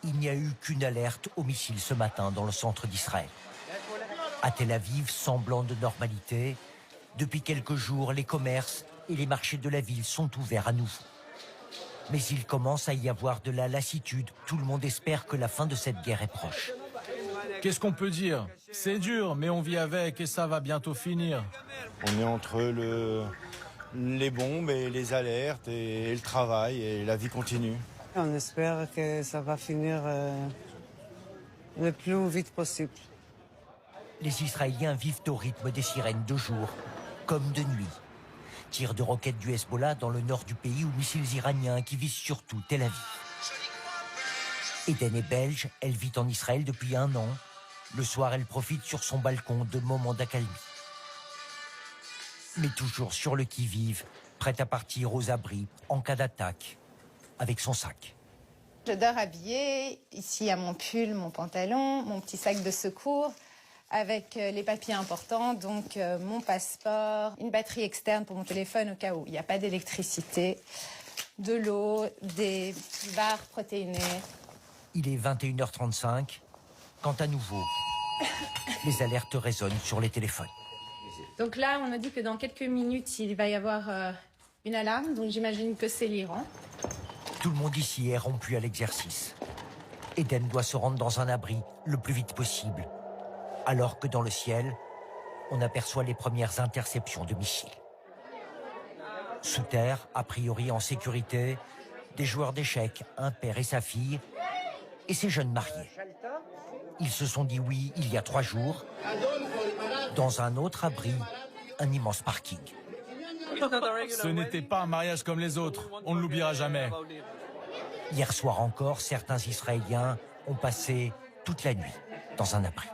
Il n'y a eu qu'une alerte au missile ce matin dans le centre d'Israël. À Tel Aviv, semblant de normalité, depuis quelques jours, les commerces et les marchés de la ville sont ouverts à nouveau. Mais il commence à y avoir de la lassitude. Tout le monde espère que la fin de cette guerre est proche. Qu'est-ce qu'on peut dire? C'est dur, mais on vit avec et ça va bientôt finir. On est entre les bombes et les alertes et le travail et la vie continue. On espère que ça va finir le plus vite possible. Les Israéliens vivent au rythme des sirènes de jour comme de nuit. Tirs de roquettes du Hezbollah dans le nord du pays ou missiles iraniens qui visent surtout Tel Aviv. Eden est belge, elle vit en Israël depuis 1 an. Le soir, elle profite sur son balcon de moments d'accalmie. Mais toujours sur le qui-vive, prête à partir aux abris en cas d'attaque, avec son sac. Je dors habillée, ici à mon pull, mon pantalon, mon petit sac de secours, avec les papiers importants, donc mon passeport, une batterie externe pour mon téléphone au cas où il n'y a pas d'électricité, de l'eau, des barres protéinées. Il est 21h35, quand à nouveau, les alertes résonnent sur les téléphones. Donc là, on me dit que dans quelques minutes, il va y avoir une alarme, donc j'imagine que c'est l'Iran. Tout le monde ici est rompu à l'exercice. Eden doit se rendre dans un abri le plus vite possible, alors que dans le ciel, on aperçoit les premières interceptions de missiles. Sous terre, a priori en sécurité, des joueurs d'échecs, un père et sa fille, et ces jeunes mariés. Ils se sont dit oui il y a 3 jours, dans un autre abri, un immense parking. Ce n'était pas un mariage comme les autres, on ne l'oubliera jamais. Hier soir encore, certains Israéliens ont passé toute la nuit dans un abri.